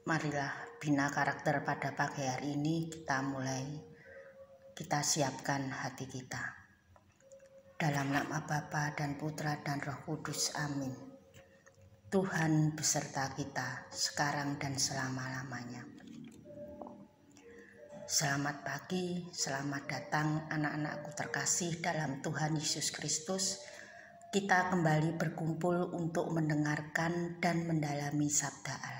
Marilah bina karakter pada pagi hari ini kita siapkan hati kita. Dalam nama Bapa dan Putra dan Roh Kudus, amin. Tuhan beserta kita sekarang dan selama-lamanya. Selamat pagi, selamat datang anak-anakku terkasih dalam Tuhan Yesus Kristus. Kita kembali berkumpul untuk mendengarkan dan mendalami sabda Allah.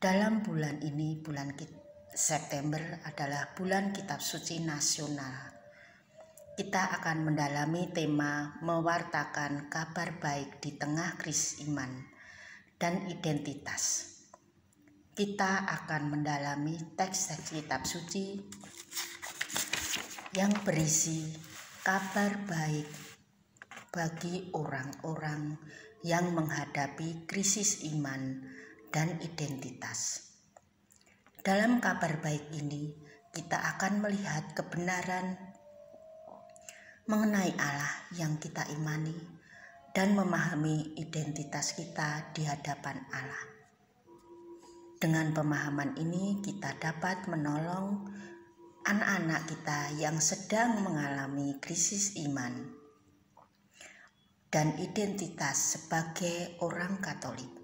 Dalam bulan ini, bulan September adalah bulan Kitab Suci Nasional. Kita akan mendalami tema mewartakan kabar baik di tengah krisis iman dan identitas. Kita akan mendalami teks-teks Kitab Suci yang berisi kabar baik bagi orang-orang yang menghadapi krisis iman dan identitas. Dalam kabar baik ini, kita akan melihat kebenaran mengenai Allah yang kita imani dan memahami identitas kita di hadapan Allah. Dengan pemahaman ini, kita dapat menolong anak-anak kita yang sedang mengalami krisis iman dan identitas sebagai orang Katolik.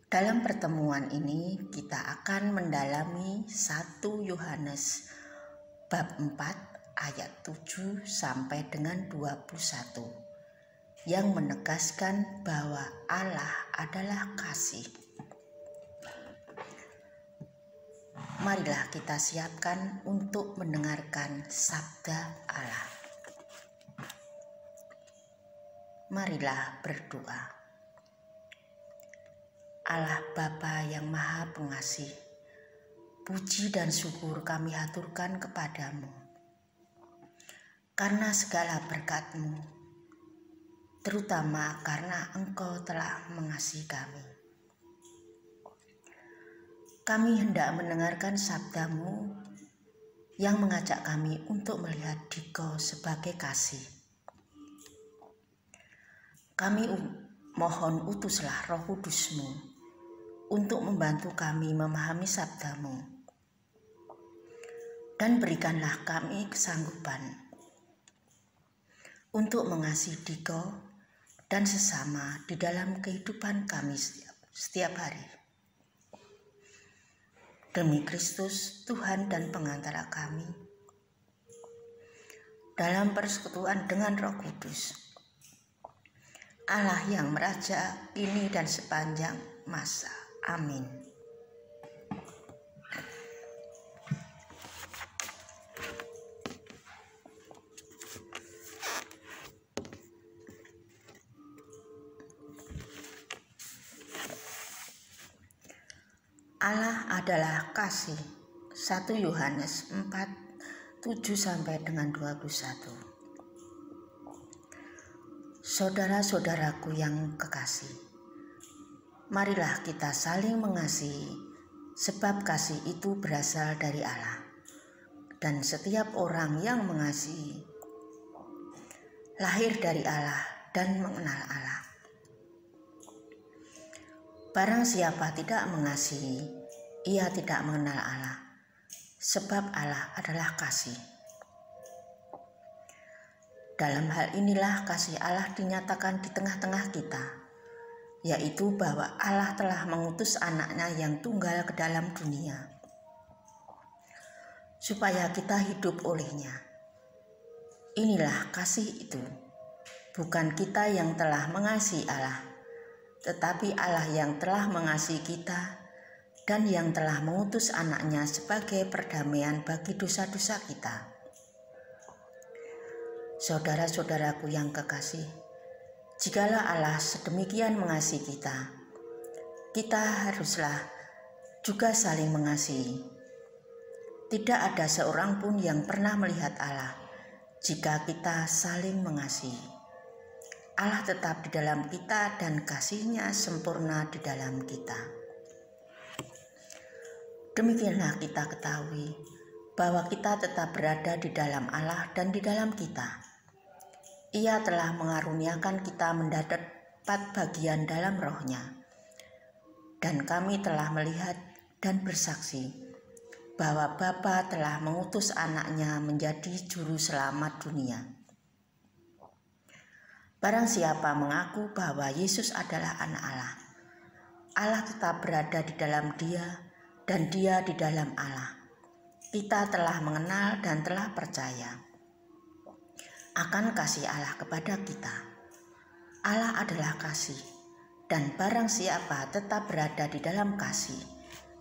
Dalam pertemuan ini, kita akan mendalami 1 Yohanes bab 4 ayat 7 sampai dengan 21 yang menegaskan bahwa Allah adalah kasih. Marilah kita siapkan untuk mendengarkan sabda Allah. Marilah berdoa. Allah Bapa yang Maha Pengasih, puji dan syukur kami haturkan kepadamu karena segala berkat-Mu, terutama karena Engkau telah mengasihi kami. Kami hendak mendengarkan sabda-Mu yang mengajak kami untuk melihat Dikau sebagai kasih. Kami mohon utuslah Roh Kudus-Mu untuk membantu kami memahami sabda-Mu, dan berikanlah kami kesanggupan untuk mengasihi Dikau dan sesama di dalam kehidupan kami setiap hari. Demi Kristus, Tuhan dan pengantara kami, dalam persekutuan dengan Roh Kudus, Allah yang meraja kini dan sepanjang masa. Amin. Allah adalah kasih. 1 Yohanes 4 7 sampai dengan 21. Saudara-saudaraku yang kekasih, marilah kita saling mengasihi, sebab kasih itu berasal dari Allah. Dan setiap orang yang mengasihi lahir dari Allah dan mengenal Allah. Barang siapa tidak mengasihi, ia tidak mengenal Allah, sebab Allah adalah kasih. Dalam hal inilah kasih Allah dinyatakan di tengah-tengah kita, yaitu bahwa Allah telah mengutus anaknya yang tunggal ke dalam dunia, supaya kita hidup olehnya. Inilah kasih itu, bukan kita yang telah mengasihi Allah, tetapi Allah yang telah mengasihi kita dan yang telah mengutus anaknya sebagai perdamaian bagi dosa-dosa kita. Saudara-saudaraku yang kekasih, jikalau Allah sedemikian mengasihi kita, kita haruslah juga saling mengasihi. Tidak ada seorang pun yang pernah melihat Allah jika kita saling mengasihi. Allah tetap di dalam kita dan kasih-Nya sempurna di dalam kita. Demikianlah kita ketahui bahwa kita tetap berada di dalam Allah dan di dalam kita. Ia telah mengaruniakan kita mendapat bagian dalam rohnya. Dan kami telah melihat dan bersaksi bahwa Bapa telah mengutus anaknya menjadi juru selamat dunia. Barang siapa mengaku bahwa Yesus adalah anak Allah, Allah tetap berada di dalam dia dan dia di dalam Allah. Kita telah mengenal dan telah percaya akan kasih Allah kepada kita. Allah adalah kasih, dan barang siapa tetap berada di dalam kasih,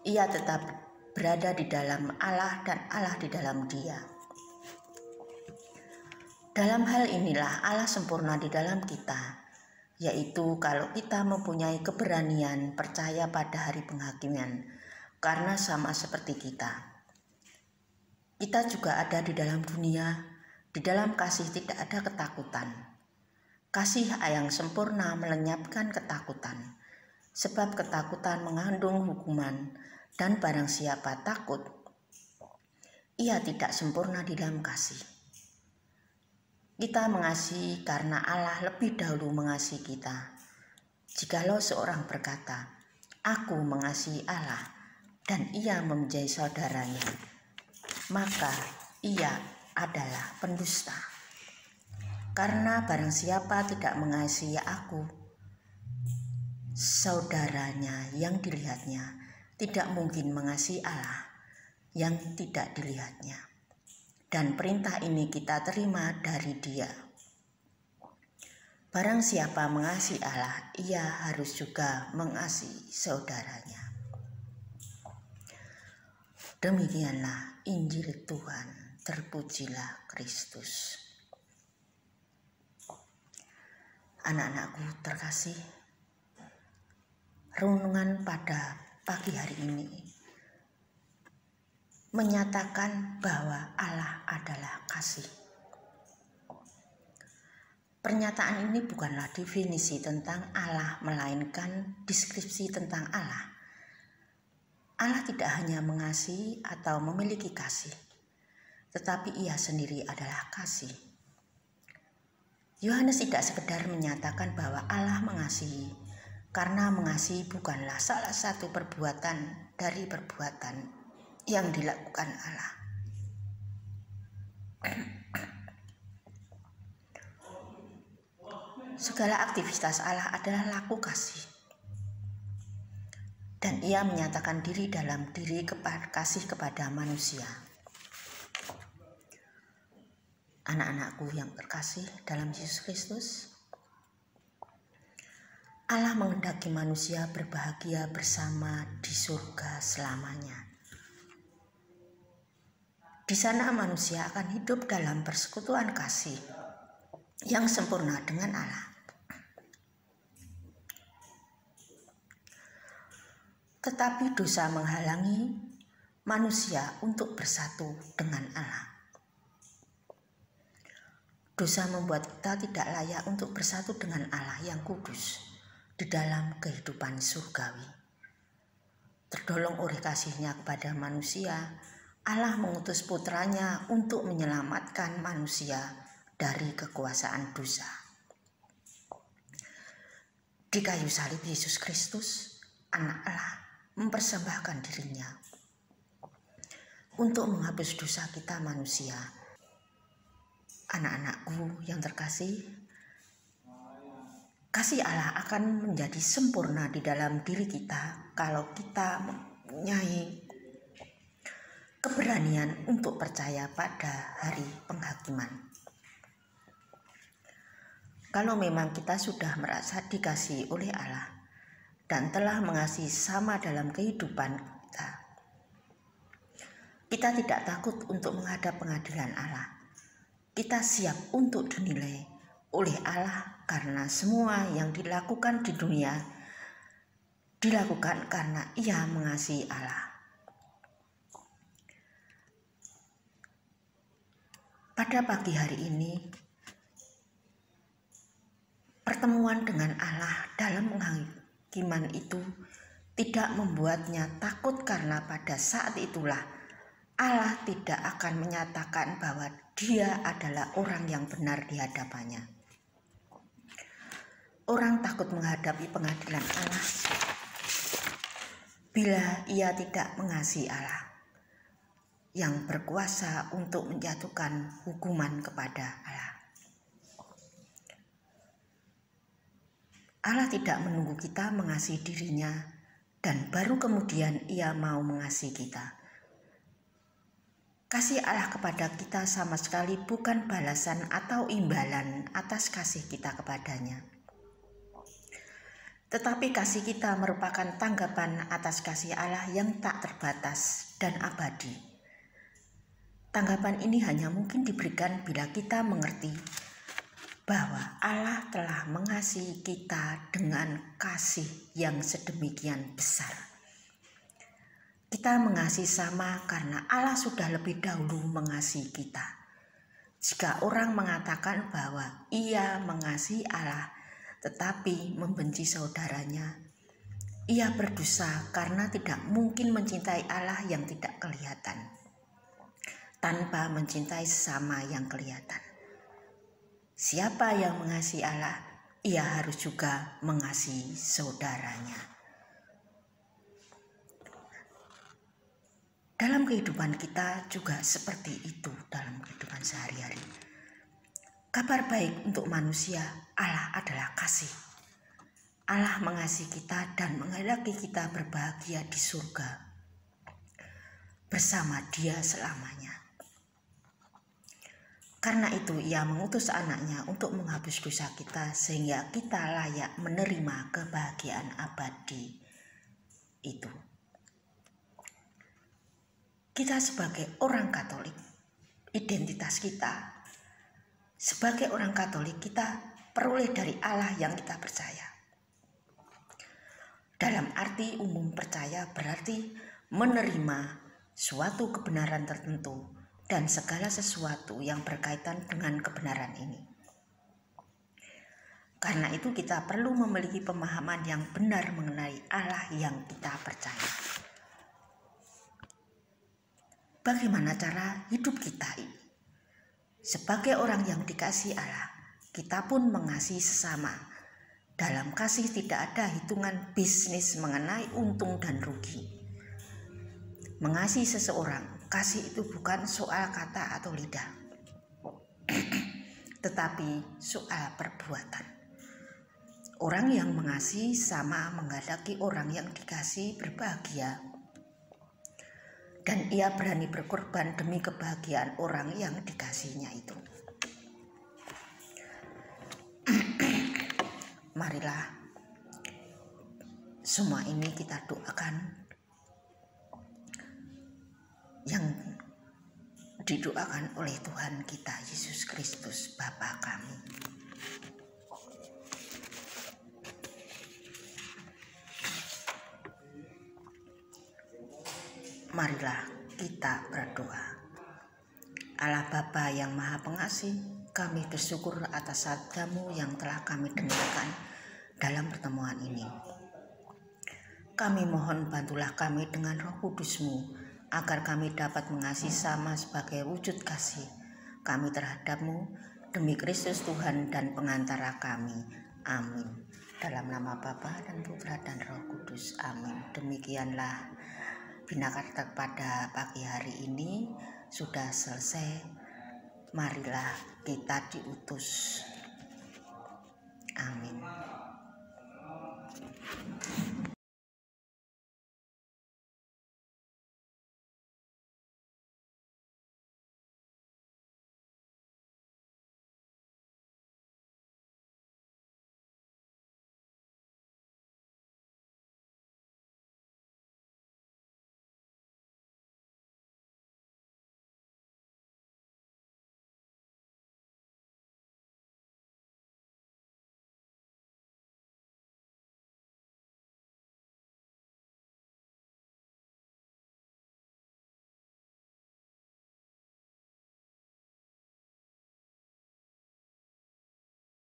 ia tetap berada di dalam Allah dan Allah di dalam dia. Dalam hal inilah Allah sempurna di dalam kita, yaitu kalau kita mempunyai keberanian percaya pada hari penghakiman, karena sama seperti kita. Kita juga ada di dalam dunia, di dalam kasih tidak ada ketakutan. Kasih yang sempurna melenyapkan ketakutan, sebab ketakutan mengandung hukuman, dan barang siapa takut, ia tidak sempurna di dalam kasih. Kita mengasihi karena Allah lebih dahulu mengasihi kita. Jikalau seorang berkata, "Aku mengasihi Allah," dan ia menjadi saudaranya, maka ia adalah pendusta. Karena barang siapa tidak mengasihi aku, saudaranya yang dilihatnya, tidak mungkin mengasihi Allah yang tidak dilihatnya. Dan perintah ini kita terima dari Dia. Barang siapa mengasihi Allah, ia harus juga mengasihi saudaranya. Demikianlah Injil Tuhan, terpujilah Kristus. Anak-anakku terkasih, renungan pada pagi hari ini menyatakan bahwa Allah adalah kasih. Pernyataan ini bukanlah definisi tentang Allah, melainkan deskripsi tentang Allah. Allah tidak hanya mengasihi atau memiliki kasih, tetapi Ia sendiri adalah kasih. Yohanes tidak sekedar menyatakan bahwa Allah mengasihi, karena mengasihi bukanlah salah satu perbuatan dari perbuatan yang dilakukan Allah. Segala aktivitas Allah adalah laku kasih, dan Ia menyatakan diri dalam diri kasih kepada manusia. Anak-anakku yang terkasih dalam Yesus Kristus, Allah menghendaki manusia berbahagia bersama di surga selamanya. Di sana manusia akan hidup dalam persekutuan kasih yang sempurna dengan Allah. Tetapi dosa menghalangi manusia untuk bersatu dengan Allah. Dosa membuat kita tidak layak untuk bersatu dengan Allah yang kudus di dalam kehidupan surgawi. Terdolong oleh kasih-Nya kepada manusia, Allah mengutus putranya untuk menyelamatkan manusia dari kekuasaan dosa. Di kayu salib Yesus Kristus, Anak Allah, mempersembahkan dirinya untuk menghapus dosa kita manusia. Anak-anakku yang terkasih, kasih Allah akan menjadi sempurna di dalam diri kita kalau kita mempunyai keberanian untuk percaya pada hari penghakiman. Kalau memang kita sudah merasa dikasihi oleh Allah dan telah mengasihi sama dalam kehidupan kita tidak takut untuk menghadap pengadilan Allah. Kita siap untuk dinilai oleh Allah karena semua yang dilakukan di dunia dilakukan karena Ia mengasihi Allah. Pada pagi hari ini, pertemuan dengan Allah dalam penghakiman itu tidak membuatnya takut, karena pada saat itulah Allah tidak akan menyatakan bahwa Dia adalah orang yang benar di hadapannya. orang takut menghadapi pengadilan Allah bila ia tidak mengasihi Allah yang berkuasa untuk menjatuhkan hukuman kepada Allah. Allah tidak menunggu kita mengasihi dirinya dan baru kemudian ia mau mengasihi kita. Kasih Allah kepada kita sama sekali bukan balasan atau imbalan atas kasih kita kepadanya. Tetapi kasih kita merupakan tanggapan atas kasih Allah yang tak terbatas dan abadi. Tanggapan ini hanya mungkin diberikan bila kita mengerti bahwa Allah telah mengasihi kita dengan kasih yang sedemikian besar. Kita mengasihi sama karena Allah sudah lebih dahulu mengasihi kita. Jika orang mengatakan bahwa ia mengasihi Allah tetapi membenci saudaranya, ia berdosa karena tidak mungkin mencintai Allah yang tidak kelihatan tanpa mencintai sesama yang kelihatan. Siapa yang mengasihi Allah, ia harus juga mengasihi saudaranya. Dalam kehidupan kita juga seperti itu dalam kehidupan sehari-hari. Kabar baik untuk manusia, Allah adalah kasih. Allah mengasihi kita dan menghendaki kita berbahagia di surga bersama Dia selamanya. Karena itu ia mengutus anaknya untuk menghapus dosa kita sehingga kita layak menerima kebahagiaan abadi itu. Kita sebagai orang Katolik, identitas kita sebagai orang Katolik kita peroleh dari Allah yang kita percaya. Dalam arti umum percaya berarti menerima suatu kebenaran tertentu dan segala sesuatu yang berkaitan dengan kebenaran ini. Karena itu kita perlu memiliki pemahaman yang benar mengenai Allah yang kita percaya. Bagaimana cara hidup kita ini? Sebagai orang yang dikasihi Allah, kita pun mengasihi sesama. Dalam kasih tidak ada hitungan bisnis mengenai untung dan rugi. Mengasihi seseorang, kasih itu bukan soal kata atau lidah, tetapi soal perbuatan. Orang yang mengasihi sama menghendaki orang yang dikasihi berbahagia, dan ia berani berkorban demi kebahagiaan orang yang dikasihinya itu. Marilah semua ini kita doakan yang didoakan oleh Tuhan kita Yesus Kristus Bapa kami. Marilah kita berdoa. Allah Bapa yang Maha Pengasih, kami bersyukur atas sabda-Mu yang telah kami dengarkan dalam pertemuan ini. Kami mohon bantulah kami dengan Roh Kudus-Mu agar kami dapat mengasihi sama sebagai wujud kasih kami terhadap-Mu demi Kristus Tuhan dan pengantara kami. Amin. Dalam nama Bapa dan Putra dan Roh Kudus. Amin. Demikianlah Binakarta pada pagi hari ini sudah selesai. Marilah kita diutus. Amin.